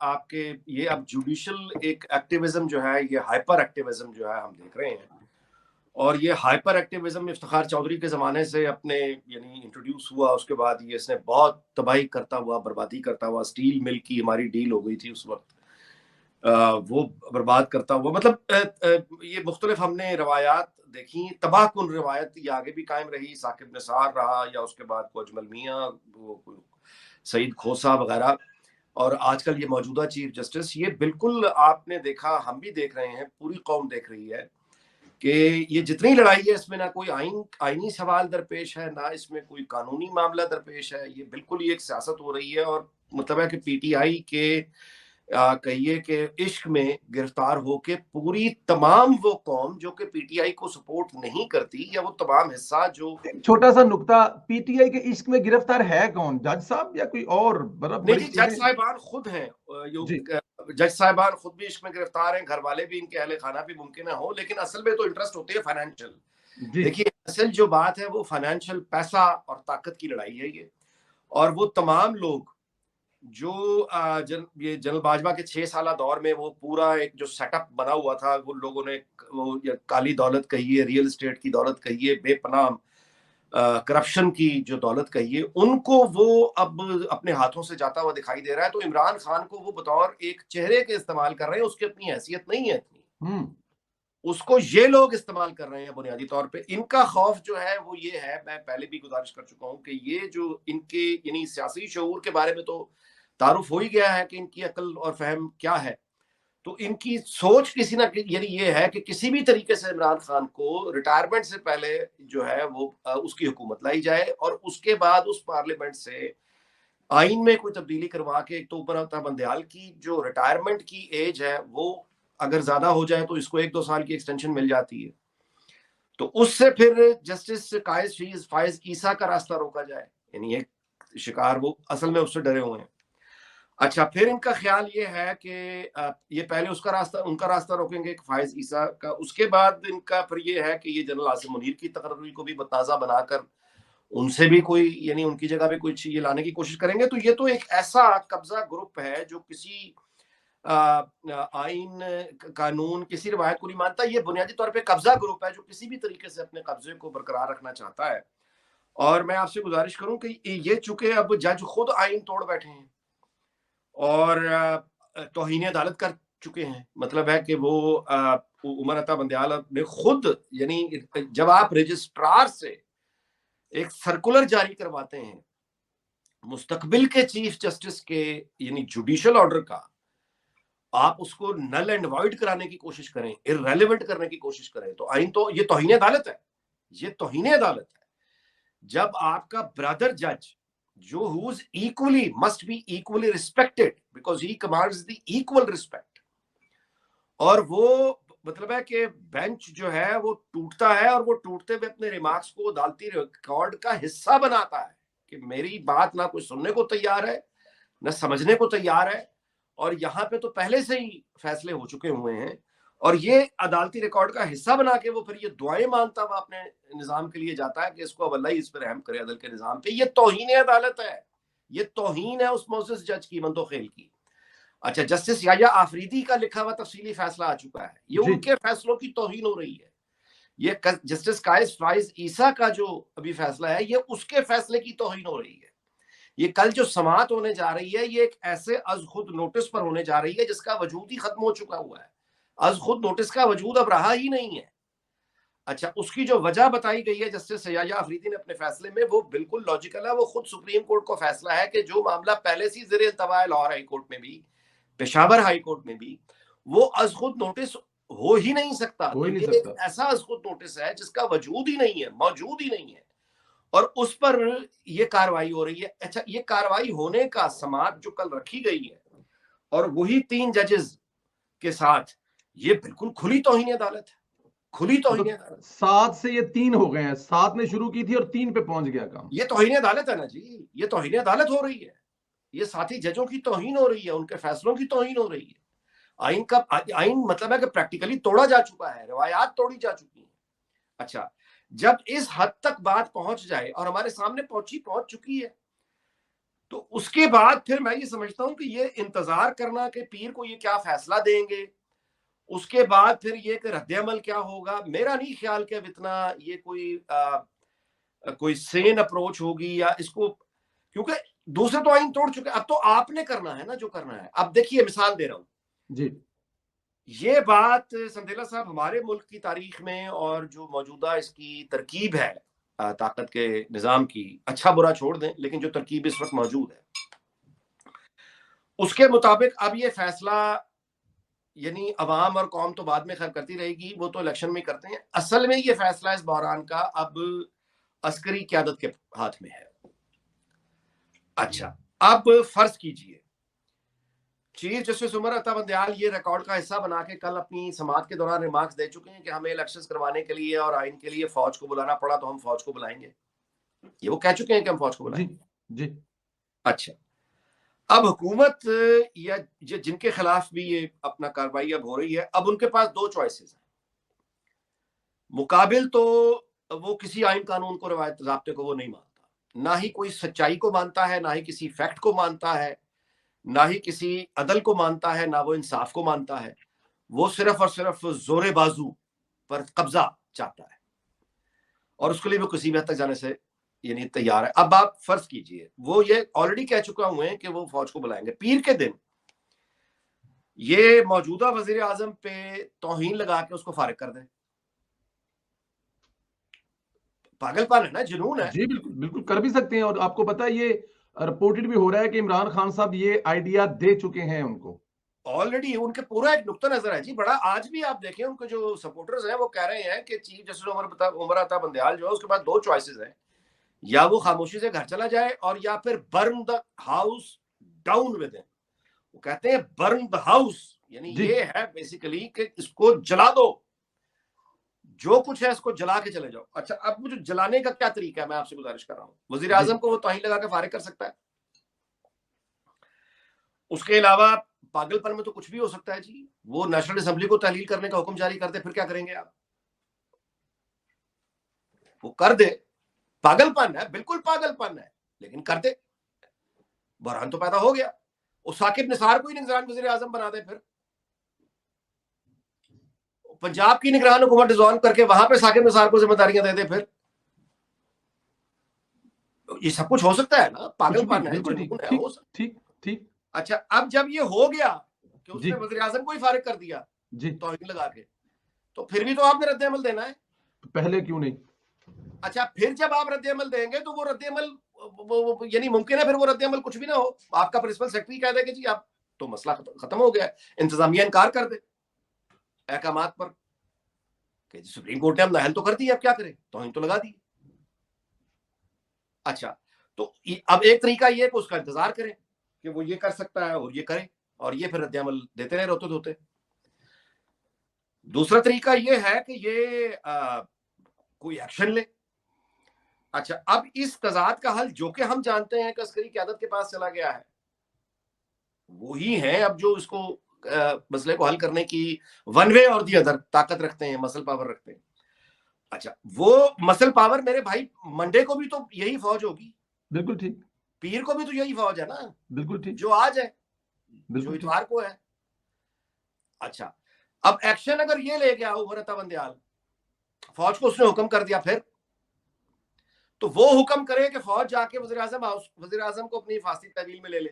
आपके ये अब जुडिशियल एक एक्टिविज्म जो है, ये हाइपर एक्टिविज्म जो है हम देख रहे हैं। और ये हाइपर एक्टिविज्म इफ्तिखार चौधरी के ज़माने से अपने यानी इंट्रोड्यूस हुआ, उसके बाद ये इसने बहुत तबाही करता हुआ, बर्बादी करता हुआ, स्टील मिल की हमारी डील हो गई थी उस वक़्त, वो बर्बाद करता हुआ, मतलब ये मुख्तलिफ हमने रवायात देखी, तबाहकुन रिवायत ये आगे भी कायम रही, साकिब निसार रहा या उसके बाद को अजमल मियाँ, वो सईद खोसा वगैरह, और आजकल ये मौजूदा चीफ जस्टिस, ये बिल्कुल आपने देखा, हम भी देख रहे हैं, पूरी कौम देख रही है कि ये जितनी लड़ाई है इसमें ना कोई आईनी सवाल दरपेश है, ना इसमें कोई कानूनी मामला दरपेश है, ये बिल्कुल ही एक सियासत हो रही है। और मतलब है कि पीटीआई के कहिए कि इश्क में गिरफ्तार होके पूरी तमाम वो कौम जो कि पीटीआई को सपोर्ट नहीं करती, या वो तमाम हिस्सा जो छोटा सा नुक्ता, पीटीआई के इश्क में गिरफ्तार है कौन, जज साहब या कोई और? नहीं बड़ी जी, जज चीजें। साहिबान खुद हैं, जी जज साहिबान खुद भी इश्क में गिरफ्तार हैं, घर वाले भी, इनके अहले खाना भी मुमकिन है हो, लेकिन असल में तो इंटरेस्ट होती है फाइनेंशियल। जी देखिए, असल जो बात है वो फाइनेंशियल, पैसा और ताकत की लड़ाई है ये। और वो तमाम लोग जो ये जनरल बाजवा के 6 साल दौर में वो पूरा एक जो सेटअप बना हुआ था, वो लोगों ने वो काली दौलत कहिए, रियल एस्टेट की दौलत कहिए, बेपनाह करप्शन की जो दौलत कहिए, उनको वो अब अपने हाथों से जाता हुआ दिखाई दे रहा है। तो इमरान खान को वो बतौर एक चेहरे के इस्तेमाल कर रहे हैं, उसकी अपनी हैसियत नहीं है इतनी, हम्म उसको ये लोग इस्तेमाल कर रहे हैं बुनियादी तौर पे। इनका खौफ जो है वो ये है, मैं पहले भी गुजारिश कर चुका हूं कि ये जो इनके यानी सियासी शऊर के बारे में तो तारुफ हो ही गया है कि इनकी अकल और फहम क्या है। तो इनकी सोच किसी ना यानी ये है कि किसी भी तरीके से इमरान खान को रिटायरमेंट से पहले जो है वो उसकी हुकूमत लाई जाए, और उसके बाद उस पार्लियामेंट से आइन में कोई तब्दीली करवा के, एक तो ऊपर आता बंदयाल की जो रिटायरमेंट की एज है वो अगर ज्यादा हो जाए तो इसको 1-2 साल की एक्सटेंशन मिल जाती है, तो उससे फिर जस्टिस कायस फायज ईसा का रास्ता रोका जाए, यानी एक शिकार वो असल में उससे डरे हुए हैं। अच्छा, फिर इनका ख्याल ये है कि ये पहले उसका रास्ता, उनका रास्ता रोकेंगे फायज ईसा का, उसके बाद इनका फिर ये है कि ये जनरल आसिम मुनीर की तकर्री को भी बताजा बनाकर उनसे भी कोई यानी उनकी जगह पे कोई चीज लाने की कोशिश करेंगे। तो ये तो एक ऐसा कब्जा ग्रुप है जो किसी आइन, कानून, किसी रिवायत को नहीं मानता। ये बुनियादी तौर पे कब्जा ग्रुप है जो किसी भी तरीके से अपने कब्जे को बरकरार रखना चाहता है। और मैं आपसे गुजारिश करूं कि ये चूंकि अब जज खुद आइन तोड़ बैठे हैं और तौहीन अदालत कर चुके हैं, मतलब है कि वो उमर अता बंदयाल ने खुद, यानी जब आप रजिस्ट्रार से एक सर्कुलर जारी करवाते हैं मुस्तकबिल के चीफ जस्टिस के यानी जुडिशियल ऑर्डर का, आप उसको नल एंड वॉइड कराने की कोशिश करें, इररेलेवेंट करने की कोशिश करें, तो आइन तो ये तौहीन अदालत है, ये तौहीन अदालत है। जब आपका ब्रदर जज जो who is equally must be equally respected because he commands the equal respect, और वो मतलब है कि बेंच जो है वो टूटता है, और वो टूटते हुए अपने रिमार्क्स को अदालती रिकॉर्ड का हिस्सा बनाता है कि मेरी बात ना कोई सुनने को तैयार है, ना समझने को तैयार है, और यहाँ पे तो पहले से ही फैसले हो चुके हुए हैं, और ये अदालती रिकॉर्ड का हिस्सा बना के वो फिर ये दुआएं मांगता हुआ अपने निजाम के लिए जाता है कि इसको अब अल्लाह ही इस पर रहम करे, अदल के निजाम पे। ये तौहीन अदालत है, ये तौहीन है उस मोअज़्ज़ज़ जज की, मंदोखेल की। अच्छा, जस्टिस याया आफरीदी का लिखा हुआ तफसीली फैसला आ चुका है, ये जी उनके फैसलों की तौहीन हो रही है। ये जस्टिस कायस फाइज ईसा का जो अभी फैसला है, ये उसके फैसले की तौहीन हो रही है। ये कल जो समाअत होने जा रही है, ये एक ऐसे अज खुद नोटिस पर होने जा रही है जिसका वजूद ही खत्म हो चुका हुआ है। अज खुद नोटिस का वजूद अब रहा ही नहीं है। अच्छा, उसकी जो वजह बताई गई है जस्टिस याया अफरीदी ने अपने फैसले में, वो बिल्कुल लॉजिकल है। वो खुद सुप्रीम कोर्ट का फैसला है कि जो मामला पहले से ज़ेर इल्तवा है लाहौर हाई कोर्ट में भी, पेशावर हाई कोर्ट में भी, वो अज खुद नोटिस हो ही नहीं सकता। हो तो ही नहीं ये एक सकता। ऐसा अज खुद नोटिस है जिसका वजूद ही नहीं है, मौजूद ही नहीं है, और उस पर ये कार्रवाई हो रही है। अच्छा, ये कार्रवाई होने का समाअत जो कल रखी गई है और वही 3 जजेस के साथ, ये बिल्कुल खुली तौहीन अदालत है, खुली तौहीन मतलब अदालत। 7 से ये 3 हो गए हैं, 7 ने शुरू की थी और 3 पे पहुंच गया काम। ये तौहीन अदालत है ना जी, ये तौहीन अदालत हो रही है। ये साथी जजों की तौहीन हो रही है, उनके फैसलों की तौहीन हो रही है। आइन का आइन मतलब है कि प्रैक्टिकली तोड़ा जा चुका है, रिवायात तोड़ी जा चुकी है। अच्छा, जब इस हद तक बात पहुंच जाए, और हमारे सामने पहुंच चुकी है, तो उसके बाद फिर मैं ये समझता हूं कि ये इंतजार करना कि पीर को ये क्या फैसला देंगे, उसके बाद फिर ये कि रद्द-ए-अमल क्या होगा, मेरा नहीं ख्याल कि अब इतना ये कोई सेन अप्रोच होगी या इसको, क्योंकि दूसरे तो आइन तोड़ चुके, अब तो आपने करना है ना जो करना है। अब देखिए मिसाल दे रहा हूं, जी ये बात संदेला साहब हमारे मुल्क की तारीख में और जो मौजूदा इसकी तरकीब है ताकत के निज़ाम की, अच्छा बुरा छोड़ दें, लेकिन जो तरकीब इस वक्त मौजूद है उसके मुताबिक अब ये फैसला यानी अवाम और कौम तो बाद में खैर करती रहेगी, वो तो इलेक्शन में करते हैं। असल में ये फैसला इस बहरान का अब अस्करी क़यादत के हाथ में है। अच्छा, अब फर्ज कीजिए चीफ जस्टिस उमर अता बंदयाल ये रिकॉर्ड का हिस्सा बना के कल अपनी समाअत के दौरान रिमार्क्स दे चुके हैं कि हमें इलेक्शंस करवाने के लिए और आइन के लिए फौज को बुलाना पड़ा तो हम फौज को बुलाएंगे। ये वो कह चुके हैं कि हम फौज को जी बुलाएंगे। जी अच्छा, अब हुकूमत या जिनके खिलाफ भी ये अपना कार्रवाई अब हो रही है, अब उनके पास दो चॉइसेस हैं। मुकाबिल तो वो किसी आइन कानून को, रवायत ज़ाब्ते को वो नहीं मानता, ना ही कोई सच्चाई को मानता है, ना ही किसी फैक्ट को मानता है, ना ही किसी अदल को मानता है, ना वो इंसाफ को मानता है। वो सिर्फ और सिर्फ जोरे बाजू पर कब्जा चाहता है और उसके लिए वो किसी भी हद तक जाने से यानी तैयार है। अब आप फर्ज कीजिए वो ये ऑलरेडी कह चुका हुए हैं कि वो फौज को बुलाएंगे। पीर के दिन ये मौजूदा वजीर आजम पे तौहीन लगा के उसको फारिग कर दें, पागलपन है ना, जुनून है। जी बिल्कुल बिल्कुल कर भी सकते हैं। और आपको पता है ये रिपोर्टेड भी हो रहा है कि इमरान खान साहब ये आइडिया दे चुके हैं उनको। ऑलरेडी उनके पूरा एक नुक्ता नजर है जी बड़ा। आज भी आप देखें उनके जो सपोर्टर्स हैं वो कह रहे हैं कि चीफ जस्टिस उमर अता बंदयाल जो है उसके पास दो चॉइसेस हैं, या वो खामोशी से घर चला जाए और या फिर burn the house down with him. वो कहते हैं बर्न द हाउस, यानी जी ये है बेसिकली कि इसको जला दो, जो कुछ है इसको जला के चले जाओ। अच्छा, अब मुझे जलाने का क्या तरीका है, मैं आपसे गुजारिश कर रहा हूं। वजीर जी आजम को वो तौहीन लगा के फारिग कर सकता है, उसके अलावा पागलपन में तो कुछ भी हो सकता है जी। वो नेशनल असेंबली को तहलील करने का हुक्म जारी कर दे, फिर क्या करेंगे आप? वो कर दे, पागलपन है, बिल्कुल पागलपन है, लेकिन कर दे, बहरान तो पैदा हो गया। वो साकिब निसार को ही निगरान वजीर आजम बना दे, फिर पंजाब की निगरान हुकूमत डिसॉल्व करके वहां पे साकिब निसार को जिम्मेदारियां दे दे, फिर ये सब कुछ हो सकता है ना। कुछ भी पागलपन है, बिल्कुल ठीक जुनून है, ठीक हो सकता। ठीक ठीक। अच्छा, अब जब ये हो गया कि जी उसने वजीर आजम को ही फारिग कर दिया जी तौहीन लगा के, तो फिर भी तो आपने रद्द-ए-अमल देना है। पहले क्यों नहीं? अच्छा, फिर जब आप रद्द-ए-अमल देंगे तो वो रद्द-ए-अमल यानी मुमकिन है फिर वो रद्द-ए-अमल कुछ भी ना हो। आपका प्रिंसिपल सेक्रेटरी कह दे कि जी आप तो मसला खत्म हो गया है, इंतजामिया इनकार कर दे अहकामात पर कि सुप्रीम कोर्ट ने अब नाअहल तो कर दी, अब क्या करें, तौहीन तो लगा दी। अच्छा, तो अब एक तरीका ये है कि उसका इंतजार करें कि वो ये कर सकता है और ये करे, और ये फिर रद्द-ए-अमल देते रहे रोते-धोते। दूसरा तरीका ये है कि ये कोई एक्शन ले। अच्छा, अब इस तज़ाद का हल जो कि हम जानते हैं कि अस्करी क़यादत के पास चला गया है, वो ही है अब जो इसको मसले को हल करने की वन वे और दी अदर ताकत रखते हैं, मसल पावर रखते हैं। अच्छा, वो मसल पावर मेरे भाई मंडे को भी तो यही फौज होगी, बिल्कुल ठीक पीर को भी तो यही फौज है ना, बिल्कुल ठीक जो आज है, जो बिल्कुल ठीक। इतवार को है। अच्छा, अब एक्शन अगर ये ले गया उमर अता बंदयाल, फौज को उसने हुक्म कर दिया, फिर तो वो हुक्म करे कि फौज जाके वजीर आजम को अपनी फांसी तहवील में ले ले,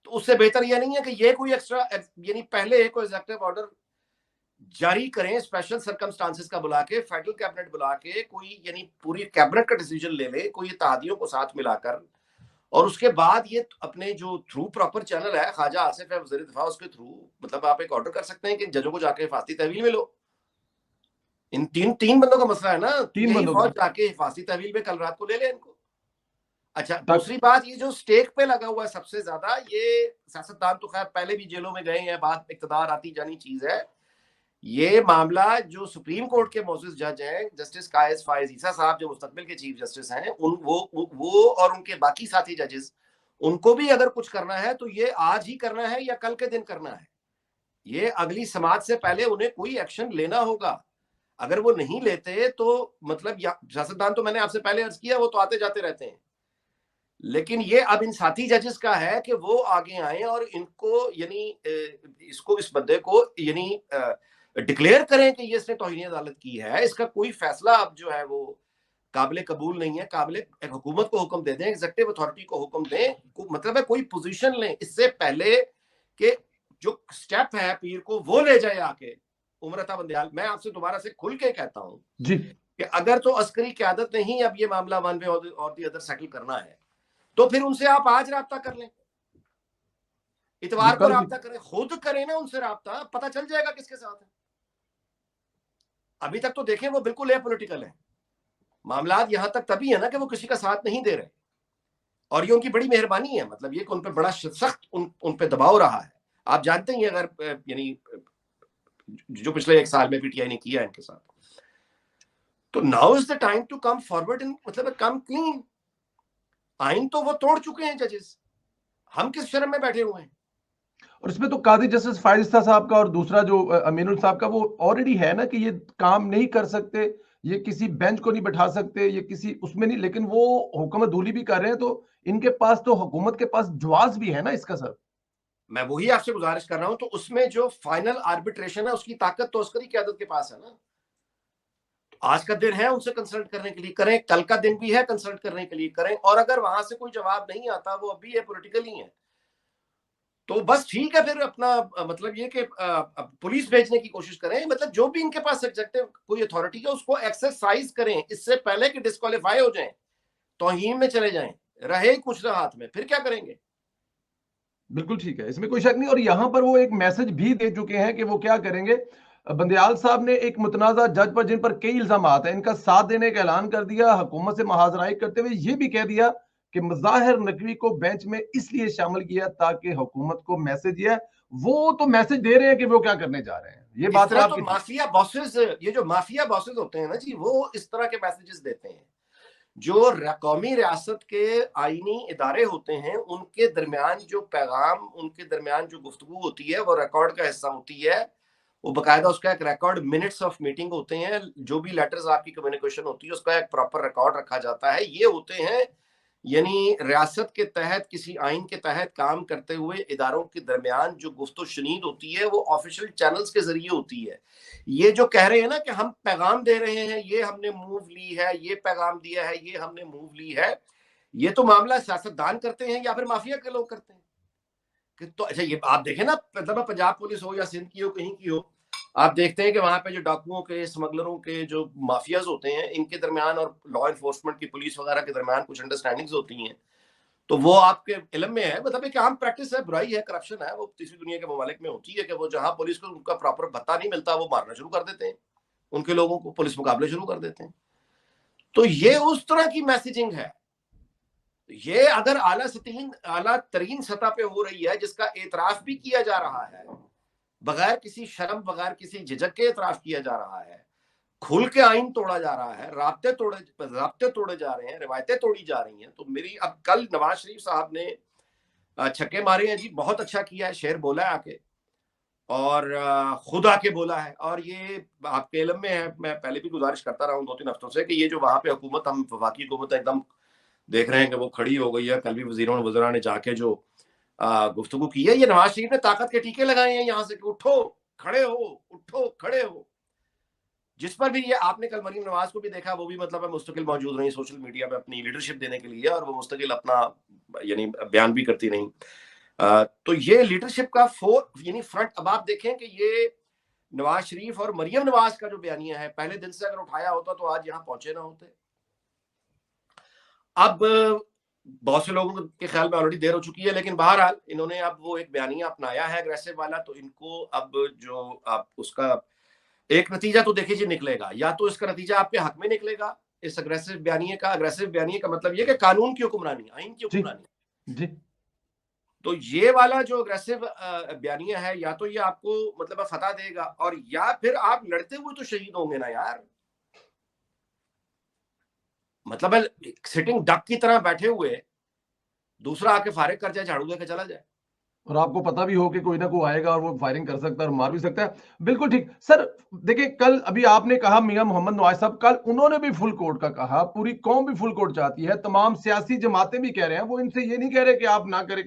तो उससे बेहतर यह नहीं है कि ये कोई एक्स्ट्रा यानी पहले कोई एग्जीक्यूटिव ऑर्डर जारी करें स्पेशल सर्कमस्टांसेस का बुला के, फेडरल कैबिनेट बुला के कोई यानी पूरी कैबिनेट का डिसीजन ले ले कोई इत्तेहादियों को साथ मिलाकर, और उसके बाद ये अपने जो थ्रू प्रॉपर चैनल है ख्वाजा आसिफ है वजीर दिफा, उसके थ्रू मतलब आप एक ऑर्डर कर सकते हैं कि जजों को जाके फांसी तहवील में लो। इन तीन तीन बंदों का मसला है ना, तीन यही बंदों फौज का जाके फांसी तहवील में कल रात को ले ले इनको। अच्छा, ताकि दूसरी बात, ये जो स्टेक पे लगा हुआ है सबसे ज्यादा, ये सियासतदान तो खैर पहले भी जेलों में गए हैं, बात इक्तदार आती जानी चीज है। ये मामला जो सुप्रीम कोर्ट के मोअज़्ज़िज़ जज हैं जस्टिस कायस फायज ईसा साहब, जो मुस्तकबिल के चीफ जस्टिस हैं, उन वो और उनके बाकी साथी जजेस, उनको भी अगर कुछ करना है तो ये आज ही करना है या कल के दिन करना है। ये अगली समाज से पहले उन्हें कोई एक्शन लेना होगा। अगर वो नहीं लेते तो मतलब सियासतदान तो मैंने आपसे पहले अर्ज किया वो तो आते जाते रहते हैं, लेकिन ये अब इन साथी जजेस का है कि वो आगे आए और इनको यानी इसको इस बंदे को यानी डिक्लेयर करें कि ये इसने तौहीन अदालत की है। इसका कोई फैसला अब जो है वो काबिल कबूल नहीं है। काबिल एक हुकूमत को हुक्म दे दें, एग्जीक्यूटिव अथॉरिटी को हुक्म दें, मतलब है कोई पोजीशन लें इससे पहले कि जो स्टेप है पीर को वो ले जाए आके उमर अता बंदियाल। मैं आपसे दोबारा से खुल के कहता हूं जी कि अगर तो अस्करी क़यादत ने ही अब ये मामला वन वे और दी अदर सेटल करना है तो फिर उनसे आप आज राब्ता कर लें, जी इतवार को कल भी राब्ता करें, खुद करें ना उनसे राब्ता, पता चल जाएगा किसके साथ है। अभी तक तो देखें वो बिल्कुल एपॉलिटिकल है। मामला यहां तक तभी है ना कि वो किसी का साथ नहीं दे रहे और ये उनकी बड़ी मेहरबानी है। मतलब ये कि उन पर बड़ा सख्त उन पे दबाव रहा है। आप जानते ही अगर यानी जो पिछले एक साल में पीटीआई ने किया है इनके साथ, तो now is the time to come forward in, मतलब कम क्लीन। आइन तो वो तोड़ चुके हैं जजेस, हम किस शर्म में बैठे हुए हैं। और इसमें तो कादी जस्टिस फायरिस्ता साहब का और दूसरा जो अमीनुल साहब का वो ऑलरेडी है ना कि ये काम नहीं कर सकते, ये किसी बेंच को नहीं बैठा सकते, ये किसी उसमें नहीं, लेकिन वो हुक्म धूली भी कर रहे हैं, तो इनके पास तो हुकूमत के पास जवाब भी है ना इसका सर। मैं वही आपसे गुजारिश कर रहा हूं, तो उसमें जो फाइनल आर्बिट्रेशन है उसकी ताकत तो अस्करी क़यादत के पास है ना। आज का दिन है उनसे कंसल्ट करने के लिए करें, कल का दिन भी है कंसल्ट करने के लिए करें, और अगर वहां से कोई जवाब नहीं आता, वो अभी ये पॉलिटिकल ही है, तो बस ठीक है फिर अपना मतलब ये कि पुलिस भेजने की कोशिश करें। मतलब जो भी इनके पास एग्जेक्टिव कोई अथॉरिटी है उसको एक्सरसाइज करें इससे पहले कि डिस्क्वालीफाई हो जाएं, तौहीन में चले जाएं, रहे कुछ ना हाथ में, फिर क्या करेंगे। बिल्कुल ठीक है, इसमें कोई शक नहीं। और यहां पर वो एक मैसेज भी दे चुके हैं कि वो क्या करेंगे। बंदियाल साहब ने एक मुतनाज़ा जज पर, जिन पर कई इल्जाम हैं, इनका साथ देने का ऐलान कर दिया, हुकूमत से महाजराई करते हुए ये भी कह दिया कि मुज़ाहिर नकवी को बेंच में इसलिए शामिल किया ताकि हुकूमत को मैसेज दिया। वो तो मैसेज दे रहे हैं कि वो क्या करने जा रहे हैं, ये इस बात तो तरह तो आपकी ठीक। माफिया बॉसेस, ये जो माफिया बॉसेस होते हैं ना जी, वो इस तरह के मैसेजेस देते हैं। जो कौमी रियासत के आईनी इदारे होते हैं उनके दरमियान जो पैगाम, उनके दरमियान जो गुफ्तगू होती है वो रिकॉर्ड का हिस्सा होती है। वो बाकायदा उसका एक रिकॉर्ड, मिनट्स ऑफ मीटिंग होते हैं, जो भी लेटर्स आपकी कम्युनिकेशन होती है उसका एक प्रॉपर रिकॉर्ड रखा जाता है। ये होते हैं यानी रियासत के तहत किसी आइन के तहत काम करते हुए इदारों के दरमियान जो गुफ्तो शनीद होती है वो ऑफिशियल चैनल्स के जरिए होती है। ये जो कह रहे हैं ना कि हम पैगाम दे रहे हैं, ये हमने मूव ली है, ये पैगाम दिया है, ये हमने मूव ली है, ये तो मामला सियासतदान करते हैं या फिर माफिया के लोग करते हैं। कि तो अच्छा ये आप देखें ना, मतलब पंजाब पुलिस हो या सिंध की हो, कहीं की हो, आप देखते हैं कि वहां पे जो डाकुओं के, स्मगलरों के जो माफियाज होते हैं, इनके दरमियान और लॉ इन्फोर्समेंट की, पुलिस वगैरह के दरमियान कुछ अंडरस्टैंडिंग्स होती हैं। तो वो आपके इलम में है, मतलब एक आम प्रैक्टिस है, बुराई है, करप्शन है, वो तीसरी दुनिया के ममालिक में होती है कि वो जहां पुलिस को उनका प्रॉपर भत्ता नहीं मिलता वो मारना शुरू कर देते हैं, उनके लोगों को पुलिस मुकाबले शुरू कर देते हैं। तो ये उस तरह की मैसेजिंग है। ये अगर आला तरीन सतह पे हो रही है, जिसका एतराफ भी किया जा रहा है, बगैर किसी शर्म, बगैर किसी झिझक के एतराफ किया जा रहा है, खुल के आइन तोड़ा जा रहा है, राब्ते तोड़े जा रहे हैं, रिवायतें तोड़ी जा रही हैं, तो मेरी अब कल नवाज शरीफ साहब ने छक्के मारे हैं जी, बहुत अच्छा किया है, शेर बोला है आके, और खुद आके बोला है। और ये आपके इल्म में है, मैं पहले भी गुजारिश करता रहा हूँ 2-3 हफ्तों से कि ये जो वहां पे हुकूमत, हम वफाकी हुकूमत एकदम देख रहे हैं कि वो खड़ी हो गई है। कल भी वजीरों वज़रा ने जाके जो गुफ्तगू की है, ये नवाज शरीफ ने ताकत के टीके लगाए हैं यहाँ से कि उठो खड़े हो, उठो खड़े हो। जिस पर भी ये आपने कल मरीम नवाज को भी देखा, वो भी मतलब है मुस्तकिल मौजूद रही सोशल मीडिया पे अपनी लीडरशिप देने के लिए, और वो मुस्तकिल अपना यानी बयान भी करती रही। तो ये लीडरशिप का यानी फ्रंट, अब आप देखें कि ये नवाज शरीफ और मरियम नवाज का जो बयानिया है, पहले दिन से अगर उठाया होता तो आज यहाँ पहुंचे ना होते। अब बहुत से लोगों के ख्याल में ऑलरेडी देर हो चुकी है, लेकिन बहरहाल इन्होंने अब वो एक बयानिया अपनाया है अग्रेसिव वाला, तो इनको अब जो आप उसका एक नतीजा तो देखिए जी निकलेगा, या तो इसका नतीजा आपके हक में निकलेगा, इस अग्रेसिव बयानिए का। अग्रेसिव बयानिए का मतलब ये कि कानून की हुक्मरानी, आइन की जी हुक्मरानी। जी तो ये वाला जो अग्रेसिव बयानिया है, या तो ये आपको मतलब फतह देगा, और या फिर आप लड़ते हुए तो शहीद होंगे ना यार। मतलब सिटिंग डक की तरह बैठे हुए दूसरा आके फारिग कर जाए, झाड़ू लेके चला जाए, और आपको पता भी हो कि कोई ना कोई आएगा और वो फायरिंग कर सकता है और मार भी सकता है। बिल्कुल ठीक। सर देखिए कल अभी आपने कहा मियां मोहम्मद नवाज साहब, कल उन्होंने भी फुल कोर्ट का कहा, पूरी कौम भी फुल कोर्ट चाहती है, तमाम सियासी जमातें भी कह रहे हैं, वो इनसे ये नहीं कह रहे कि आप ना करें।